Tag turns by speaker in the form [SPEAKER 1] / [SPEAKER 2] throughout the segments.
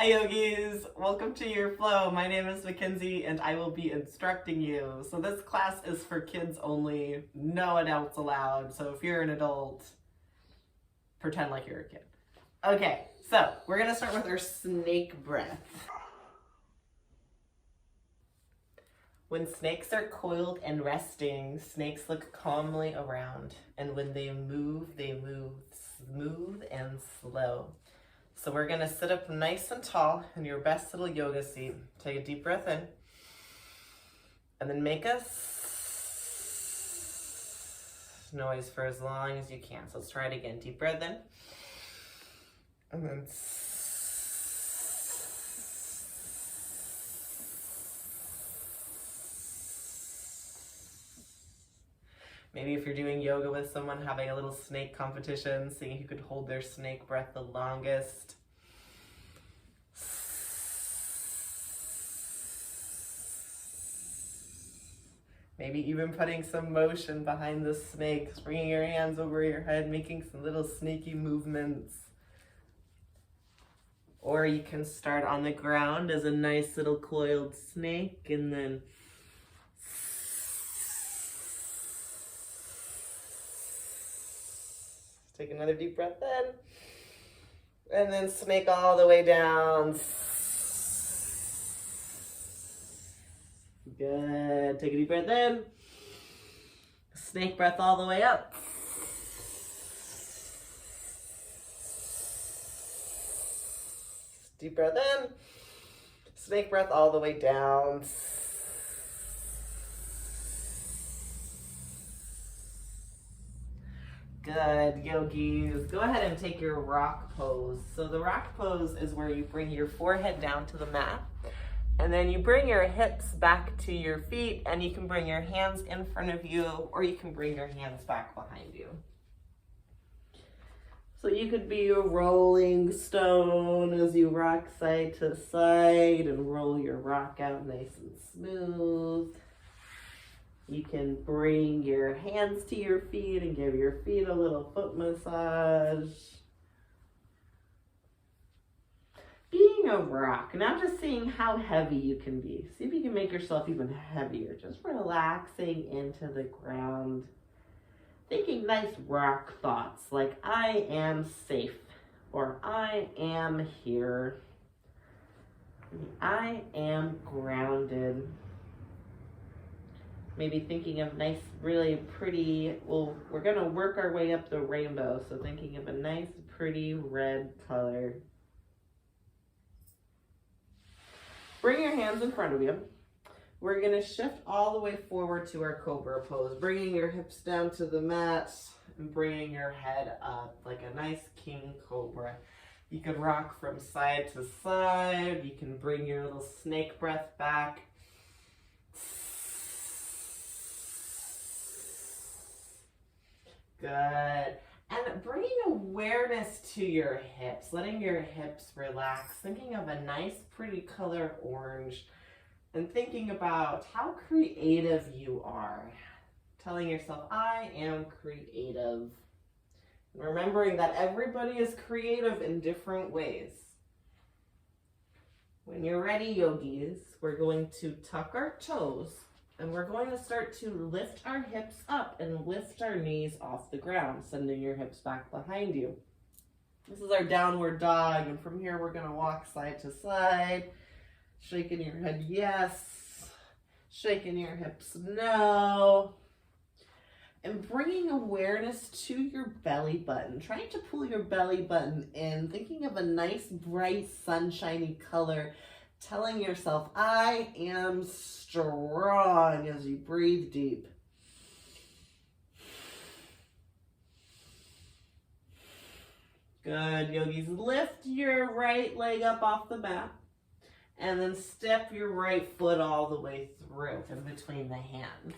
[SPEAKER 1] Hi yogis, welcome to your flow. My name is Mackenzie and I will be instructing you. So this class is for kids only, no adults allowed. So if you're an adult, pretend like you're a kid. Okay, so we're gonna start with our snake breath. When snakes are coiled and resting, snakes look calmly around. And when they move smooth and slow. So we're gonna sit up nice and tall in your best little yoga seat. Take a deep breath in. And then make a noise for as long as you can. So let's try it again. Deep breath in. And then maybe if you're doing yoga with someone, having a little snake competition, seeing who could hold their snake breath the longest. Maybe even putting some motion behind the snake, bringing your hands over your head, making some little sneaky movements. Or you can start on the ground as a nice little coiled snake and then take another deep breath in, and then snake all the way down. Good. Take a deep breath in. Snake breath all the way up. Deep breath in. Snake breath all the way down. Good, yogis. Go ahead and take your rock pose. So the rock pose is where you bring your forehead down to the mat, and then you bring your hips back to your feet, and you can bring your hands in front of you, or you can bring your hands back behind you. So you could be a rolling stone as you rock side to side and roll your rock out nice and smooth. You can bring your hands to your feet and give your feet a little foot massage. Being a rock, now just seeing how heavy you can be. See if you can make yourself even heavier. Just relaxing into the ground. Thinking nice rock thoughts like I am safe, or I am here. I am grounded. Maybe thinking of nice, really pretty, well, we're gonna work our way up the rainbow. So thinking of a nice, pretty red color. Bring your hands in front of you. We're gonna shift all the way forward to our cobra pose, bringing your hips down to the mat and bringing your head up like a nice king cobra. You can rock from side to side. You can bring your little snake breath back. Good. And bringing awareness to your hips, letting your hips relax, thinking of a nice, pretty color orange, and thinking about how creative you are. Telling yourself, I am creative. And remembering that everybody is creative in different ways. When you're ready, yogis, we're going to tuck our toes. And we're going to start to lift our hips up and lift our knees off the ground, sending your hips back behind you. This is our downward dog, and from here we're going to walk side to side, shaking your head yes, shaking your hips no, and bringing awareness to your belly button, trying to pull your belly button in, thinking of a nice bright sunshiny color, telling yourself, I am strong as you breathe deep. Good, yogis. Lift your right leg up off the mat and then step your right foot all the way through in between the hands.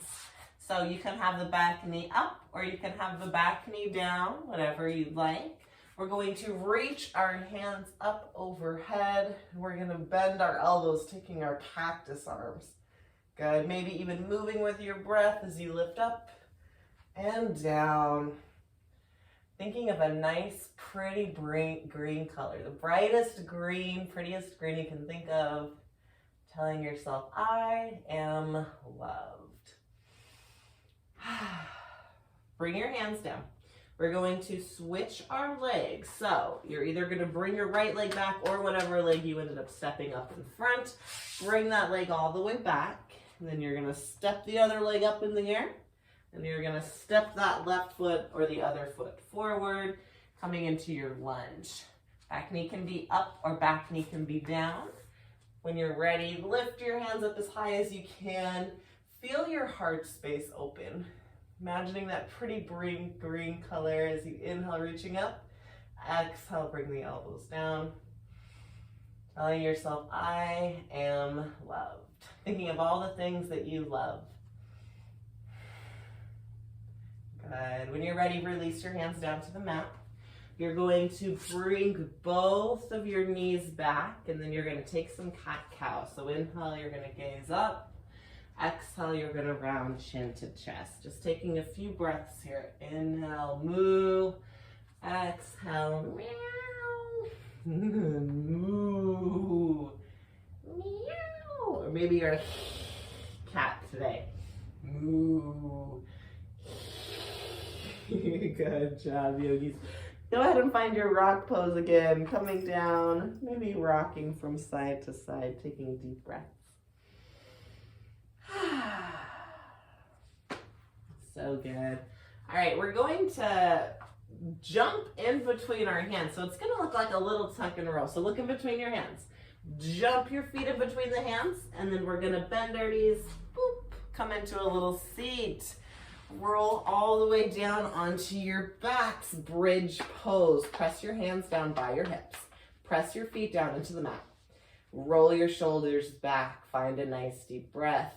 [SPEAKER 1] So you can have the back knee up or you can have the back knee down, whatever you'd like. We're going to reach our hands up overhead. We're going to bend our elbows, taking our cactus arms. Good. Maybe even moving with your breath as you lift up and down. Thinking of a nice, pretty bright green color, the brightest green, prettiest green you can think of, telling yourself, I am loved. Bring your hands down. We're going to switch our legs. So you're either going to bring your right leg back or whatever leg you ended up stepping up in front. Bring that leg all the way back. And then you're going to step the other leg up in the air. And you're going to step that left foot or the other foot forward, coming into your lunge. Back knee can be up or back knee can be down. When you're ready, lift your hands up as high as you can. Feel your heart space open. Imagining that pretty green color as you inhale, reaching up. Exhale, bring the elbows down. Telling yourself, I am loved. Thinking of all the things that you love. Good. When you're ready, release your hands down to the mat. You're going to bring both of your knees back, and then you're going to take some cat-cow. So inhale, you're going to gaze up. Exhale, you're going to round chin to chest. Just taking a few breaths here. Inhale, moo. Exhale, meow. Moo. Meow. Or maybe you're a cat today. Moo. Good job, yogis. Go ahead and find your rock pose again. Coming down, maybe rocking from side to side, taking deep breaths. So good. All right, we're going to jump in between our hands. So it's going to look like a little tuck and roll. So look in between your hands. Jump your feet in between the hands, and then we're going to bend our knees. Boop, come into a little seat. Roll all the way down onto your backs. Bridge pose. Press your hands down by your hips. Press your feet down into the mat. Roll your shoulders back. Find a nice deep breath.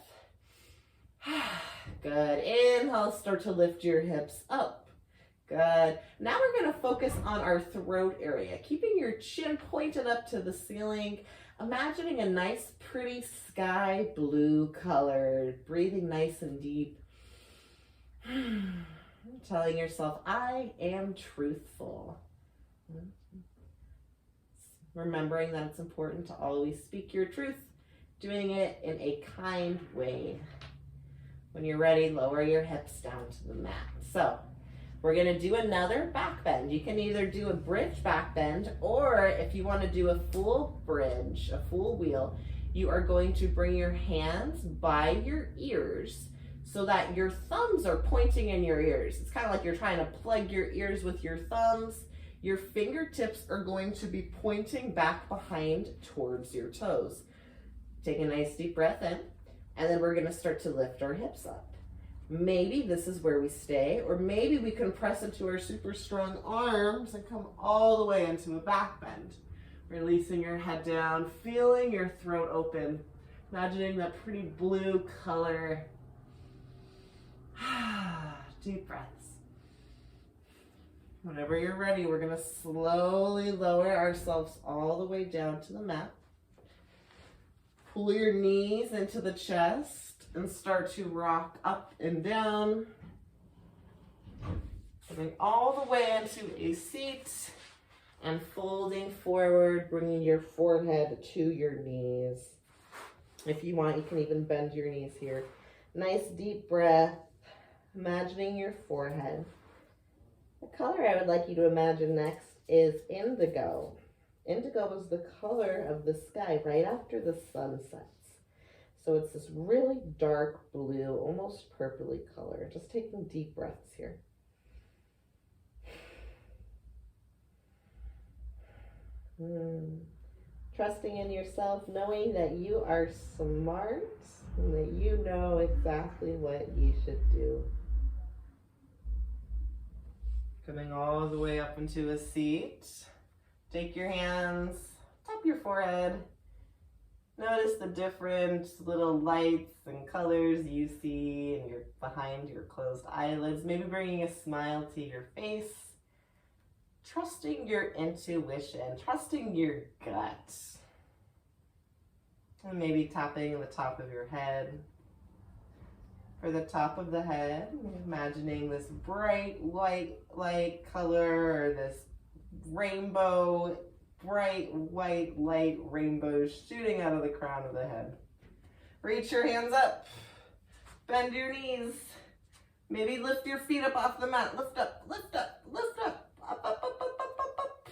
[SPEAKER 1] Good. Inhale, start to lift your hips up. Good. Now we're going to focus on our throat area, keeping your chin pointed up to the ceiling. Imagining a nice, pretty sky blue color. Breathing nice and deep. Telling yourself, I am truthful. Remembering that it's important to always speak your truth. Doing it in a kind way. When you're ready, lower your hips down to the mat. So we're going to do another back bend. You can either do a bridge back bend, or if you want to do a full bridge, a full wheel, you are going to bring your hands by your ears so that your thumbs are pointing in your ears. It's kind of like you're trying to plug your ears with your thumbs. Your fingertips are going to be pointing back behind towards your toes. Take a nice deep breath in. And then we're going to start to lift our hips up. Maybe this is where we stay, or maybe we can press into our super strong arms and come all the way into a back bend. Releasing your head down, feeling your throat open. Imagining that pretty blue color. Deep breaths. Whenever you're ready, we're going to slowly lower ourselves all the way down to the mat. Pull your knees into the chest and start to rock up and down. Coming all the way into a seat and folding forward, bringing your forehead to your knees. If you want, you can even bend your knees here. Nice deep breath, imagining your forehead. The color I would like you to imagine next is indigo. Indigo is the color of the sky right after the sun sets. So it's this really dark blue, almost purpley color. Just taking deep breaths here. Trusting in yourself, knowing that you are smart and that you know exactly what you should do. Coming all the way up into a seat. Take your hands, tap your forehead. Notice the different little lights and colors you see and behind your closed eyelids. Maybe bringing a smile to your face. Trusting your intuition, trusting your gut. And maybe tapping the top of your head. For the top of the head, imagining this bright white light color or this rainbow, bright white light rainbows shooting out of the crown of the head. Reach your hands up. Bend your knees. Maybe lift your feet up off the mat. Lift up, lift up, lift up. Up, up, up, up, up, up, up.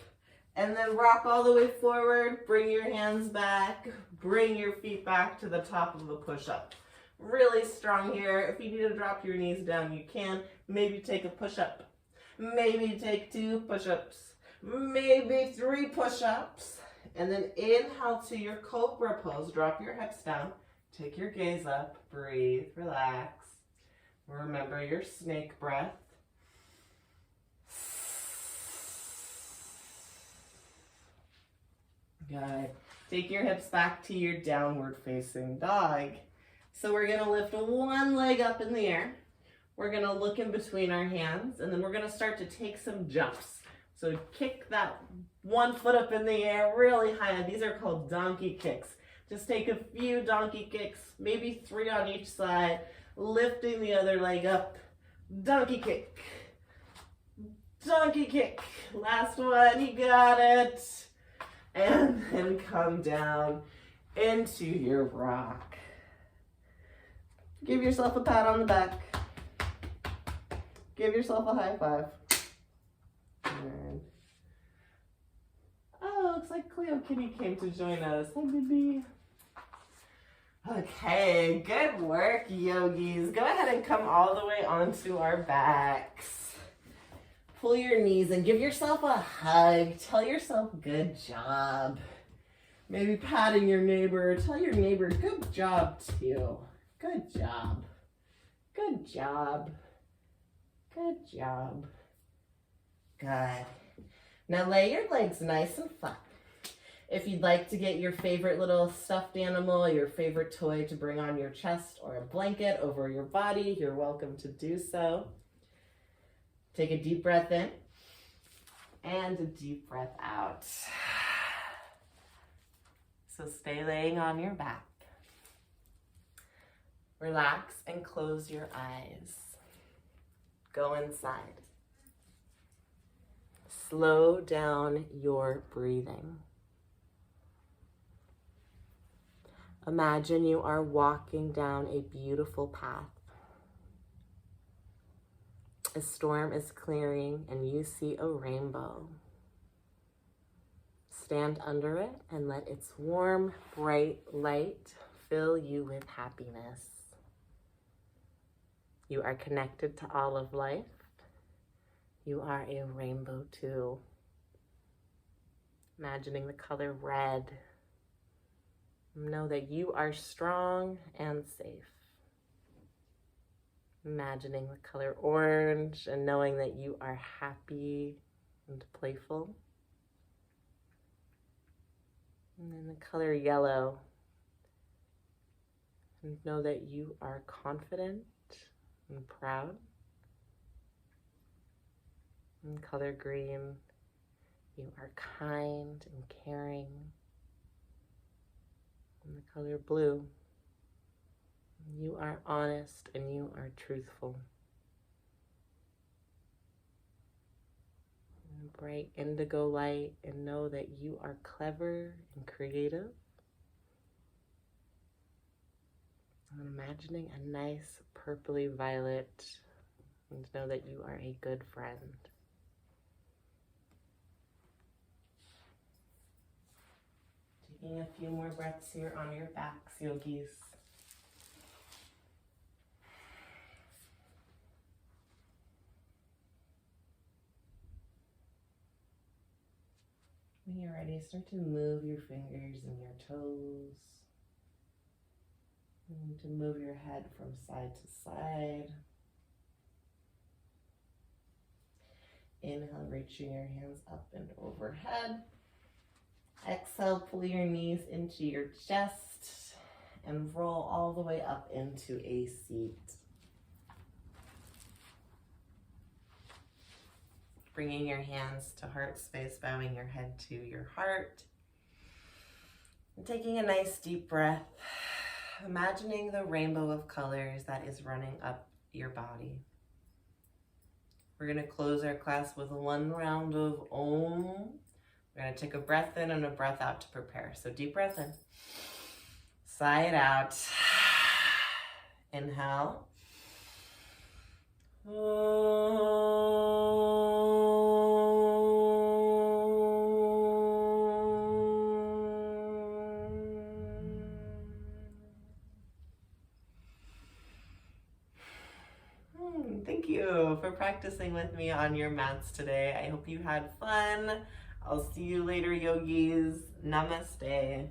[SPEAKER 1] And then rock all the way forward. Bring your hands back. Bring your feet back to the top of the push-up. Really strong here. If you need to drop your knees down, you can. Maybe take a push-up. Maybe take 2 push-ups. Maybe 3 push-ups. And then inhale to your cobra pose. Drop your hips down. Take your gaze up. Breathe. Relax. Remember your snake breath. Good. Take your hips back to your downward facing dog. So we're going to lift one leg up in the air. We're going to look in between our hands, and then we're going to start to take some jumps. So kick that one foot up in the air really high. These are called donkey kicks. Just take a few donkey kicks, maybe 3 on each side, lifting the other leg up. Donkey kick. Donkey kick. Last one, you got it. And then come down into your rock. Give yourself a pat on the back. Give yourself a high five. And oh, looks like Cleo Kitty came to join us. Hi, baby. Okay, good work, yogis. Go ahead and come all the way onto our backs. Pull your knees and give yourself a hug. Tell yourself, good job. Maybe patting your neighbor. Tell your neighbor, good job, too. Good job. Good job. Good job. Good. Now lay your legs nice and flat. If you'd like to get your favorite little stuffed animal, your favorite toy to bring on your chest or a blanket over your body, you're welcome to do so. Take a deep breath in and a deep breath out. So stay laying on your back. Relax and close your eyes. Go inside. Slow down your breathing. Imagine you are walking down a beautiful path. A storm is clearing and you see a rainbow. Stand under it and let its warm, bright light fill you with happiness. You are connected to all of life. You are a rainbow too. Imagining the color red. Know that you are strong and safe. Imagining the color orange and knowing that you are happy and playful. And then the color yellow. And know that you are confident and proud. And color green. You are kind and caring. And the color blue. You are honest and you are truthful. And bright indigo light, and know that you are clever and creative. And imagining a nice purpley violet, and know that you are a good friend. Taking a few more breaths here on your backs, yogis. When you're ready, start to move your fingers and your toes. And to move your head from side to side. Inhale, reaching your hands up and overhead. Exhale, pull your knees into your chest and roll all the way up into a seat. Bringing your hands to heart space, bowing your head to your heart. And taking a nice deep breath, imagining the rainbow of colors that is running up your body. We're going to close our class with one round of Om. We're going to take a breath in and a breath out to prepare. So deep breath in. Sigh it out. Inhale. Thank you for practicing with me on your mats today. I hope you had fun. I'll see you later, yogis. Namaste.